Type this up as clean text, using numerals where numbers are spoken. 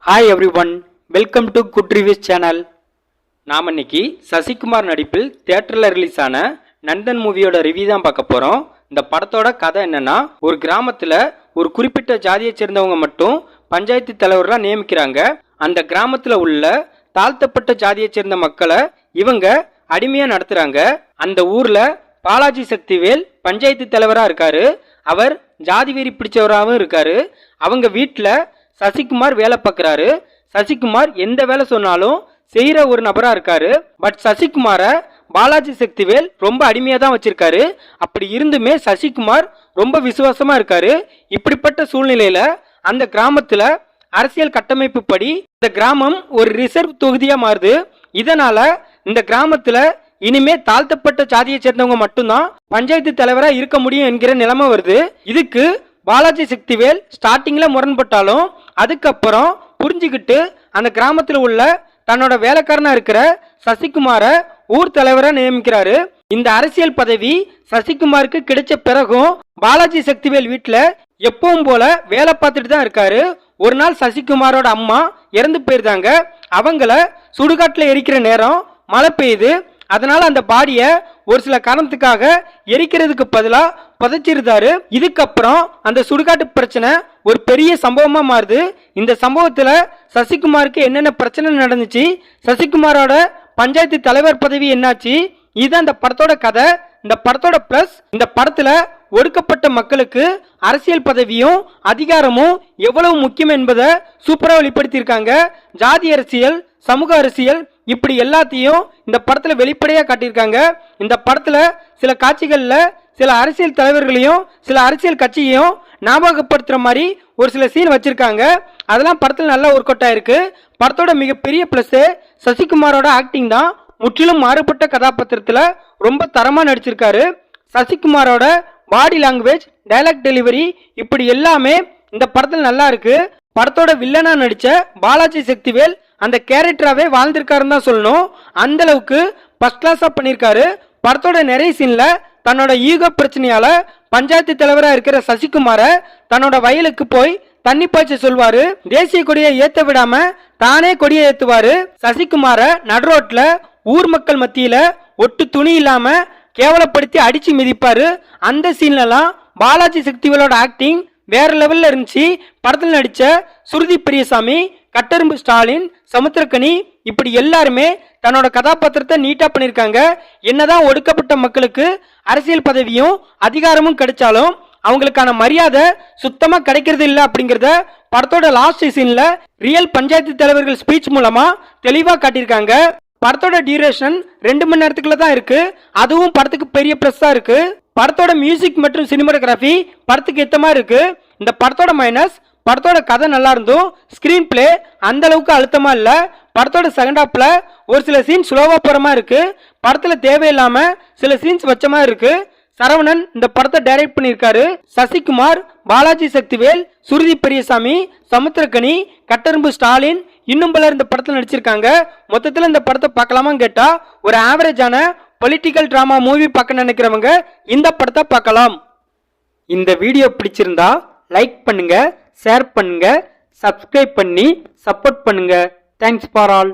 Hi every one, welcome to good reviews channel. நாம் இன்னைக்கு சசிகுமார் நடிப்பில் தியேட்டரில் ரிலீஸ் ஆன நந்தன் மூவியோட ரிவ்யூ தான் பார்க்க போகிறோம். இந்த படத்தோட கதை என்னன்னா, ஒரு கிராமத்தில் ஒரு குறிப்பிட்ட ஜாதியை சேர்ந்தவங்க மட்டும் பஞ்சாயத்து தலைவராக நியமிக்கிறாங்க. அந்த கிராமத்தில் உள்ள தாழ்த்தப்பட்ட ஜாதியை சேர்ந்த மக்களை இவங்க அடிமையாக நடத்துகிறாங்க. அந்த ஊரில் பாலாஜி சக்திவேல் பஞ்சாயத்து தலைவராக இருக்காரு. அவர் ஜாதி வெறி பிடிச்சவராகவும் இருக்காரு. அவங்க வீட்டில் சசிகுமார் வேலை பார்க்குறாரு. சசிகுமார் எந்த வேலை சொன்னாலும் செய்கிற ஒரு நபராக இருக்காரு. பட் சசிகுமாரை பாலாஜி சக்திவேல் ரொம்ப அடிமையாக தான் வச்சிருக்காரு. அப்படி இருந்துமே சசிகுமார் ரொம்ப விசுவாசமாக இருக்காரு. இப்படிப்பட்ட சூழ்நிலையில் அந்த கிராமத்தில் அரசியல் கட்டமைப்பு படி இந்த கிராமம் ஒரு ரிசர்வ் தொகுதியாக மாறுது. இதனால இந்த கிராமத்தில் இனிமே தாழ்த்தப்பட்ட ஜாதியை சேர்ந்தவங்க மட்டும்தான் பஞ்சாயத்து தலைவராக இருக்க முடியும் என்கிற நிலைமை வருது. இதுக்கு பாலாஜி சக்திவேல் ஸ்டார்டிங்ல முரண்பட்டாலும் அதுக்கப்புறம் புரிஞ்சுக்கிட்டு அந்த கிராமத்தில் உள்ள தன்னோட வேலைக்காரனா இருக்கிற சசிகுமாரை ஊர் தலைவரா நியமிக்கிறாரு. இந்த அரசியல் பதவி சசிகுமாருக்கு கிடைச்ச பிறகும் பாலாஜி சக்திவேல் வீட்டுல எப்பவும் போல வேலை பார்த்துட்டு தான் இருக்காரு. ஒரு நாள் சசிகுமாரோட அம்மா இறந்து போயிருந்தாங்க. அவங்கள சுடுகாட்டுல எரிக்கிற நேரம் மழை பெய்யுது. அதனால அந்த பாடிய ஒரு சில காரணத்துக்காக எரிக்கிறதுக்கு பதிலா புதைச்சிருந்தாரு. இதுக்கப்புறம் அந்த சுடுகாட்டு பிரச்சனை ஒரு பெரிய சம்பவமா மாறுது. இந்த சம்பவத்துல சசிகுமாருக்கு என்னென்ன பிரச்சனை நடந்துச்சு, சசிகுமாரோட பஞ்சாயத்து தலைவர் பதவி என்னாச்சு, இதுதான் இந்த படத்தோட கதை. இந்த படத்தோட பிளஸ், இந்த படத்துல ஒடுக்கப்பட்ட மக்களுக்கு அரசியல் பதவியும் அதிகாரமும் எவ்வளவு முக்கியம் என்பதை சூப்பரா வெளிப்படுத்தியிருக்காங்க. ஜாதி அரசியல், சமூக அரசியல், இப்படி எல்லாத்தையும் இந்த படத்துல வெளிப்படையா காட்டியிருக்காங்க. இந்த படத்துல சில காட்சிகள்ல சில அரசியல் தலைவர்களையும் சில அரசியல் கட்சியையும் ஞாபகப்படுத்துற மாதிரி ஒரு சில சீன் வச்சிருக்காங்க. அதெல்லாம் படத்துல நல்லா ஒர்க் அவுட் ஆயிருக்கு. படத்தோட மிகப்பெரிய பிளஸ் சசிகுமாரோட ஆக்டிங் தான். முற்றிலும் மாறுபட்ட கதாபாத்திரத்துல ரொம்ப தரமா நடிச்சிருக்காரு. சசிகுமாரோட பாடி லாங்குவேஜ், டைலாக் டெலிவரி, இப்படி எல்லாமே இந்த படத்துல நல்லா இருக்கு. படத்தோட வில்லனா நடிச்ச பாலாஜி சக்திவேல் அந்த கேரக்டராகவே வாழ்ந்திருக்காருன்னு தான் சொல்லணும். அந்த அளவுக்கு ஃபர்ஸ்ட் கிளாஸா பண்ணியிருக்காரு. படத்தோட நிறைய சீன்ல தன்னோட ஈகோ பிரச்சனையால பஞ்சாயத்து தலைவராக இருக்கிற சசிகுமாரை தன்னோட வயலுக்கு போய் தண்ணி பாய்ச்ச சொல்வாரு. தேசிய கொடியை ஏத்த விடாம தானே கொடியை ஏத்துவாரு. சசிகுமாரை நடுரோட்ல ஊர் மக்கள் மத்தியில ஒட்டு துணி இல்லாம கேவலப்படுத்தி அடிச்சு மிதிப்பாரு. அந்த சீன்லாம் பாலாஜி சக்திவேலோட ஆக்டிங் வேற லெவல்ல இருந்துச்சு. படத்தில் நடிச்ச சுருதி பெரியசாமி, கட்டெரும்பு ஸ்டாலின், சமுத்திரக்கனி, இப்படி எல்லாருமே தன்னோட கதாபாத்திரத்தை நீட்டா பண்ணிருக்காங்க. என்னதான் ஒடுக்கப்பட்ட மக்களுக்கு அரசியல் பதவியும் அதிகாரமும் கிடைச்சாலும் அவங்களுக்கான மரியாதை சுத்தமா கிடைக்கிறது இல்லை அப்படிங்கறத படத்தோட லாஸ்ட் சீன்ல ரியல் பஞ்சாயத்து தலைவர்கள் ஸ்பீச் மூலமா தெளிவா காட்டியிருக்காங்க. படத்தோட டியூரேஷன் 2 மணி நேரத்துக்குள்ள தான் இருக்கு. அதுவும் படத்துக்கு பெரிய பிளஸ்ஸா இருக்கு. படத்தோட மியூசிக் மற்றும் சினிமாட்டோகிராஃபி படத்துக்கு ஏத்த மாதிரி இருக்கு. இந்த படத்தோட மைனஸ், படத்தோட கதை நல்லா இருந்தும் ஸ்கிரீன் பிளே அந்த அளவுக்கு அழுத்தமா இல்ல. படத்தோட செகண்ட் ஹாப்ல ஒரு சில சீன் ஸ்லோவா போற மாதிரி இருக்கு. படத்துல தேவையில்லாம சில சீன்ஸ் வச்ச மாதிரி இருக்கு. சரவணன் இந்த படத்தை டைரக்ட் பண்ணியிருக்காரு. சசிகுமார், பாலாஜி சக்திவேல், சுருதி பெரியசாமி, சமுத்திரக்கனி, கட்டெரும்பு ஸ்டாலின், இன்னும் பலர் இந்த படத்தில் நடிச்சிருக்காங்க. மொத்தத்தில் இந்த படத்தை பார்க்கலாமான்னு கேட்டா ஒரு ஆவரேஜான பொலிட்டிக்கல் டிராமா மூவி பார்க்க நினைக்கிறவங்க இந்த படத்தை பார்க்கலாம். இந்த வீடியோ பிடிச்சிருந்தா லைக் பண்ணுங்க, ஷேர் பண்ணுங்க, சப்ஸ்கிரைப் பண்ணி சப்போர்ட் பண்ணுங்க. Thanks for all.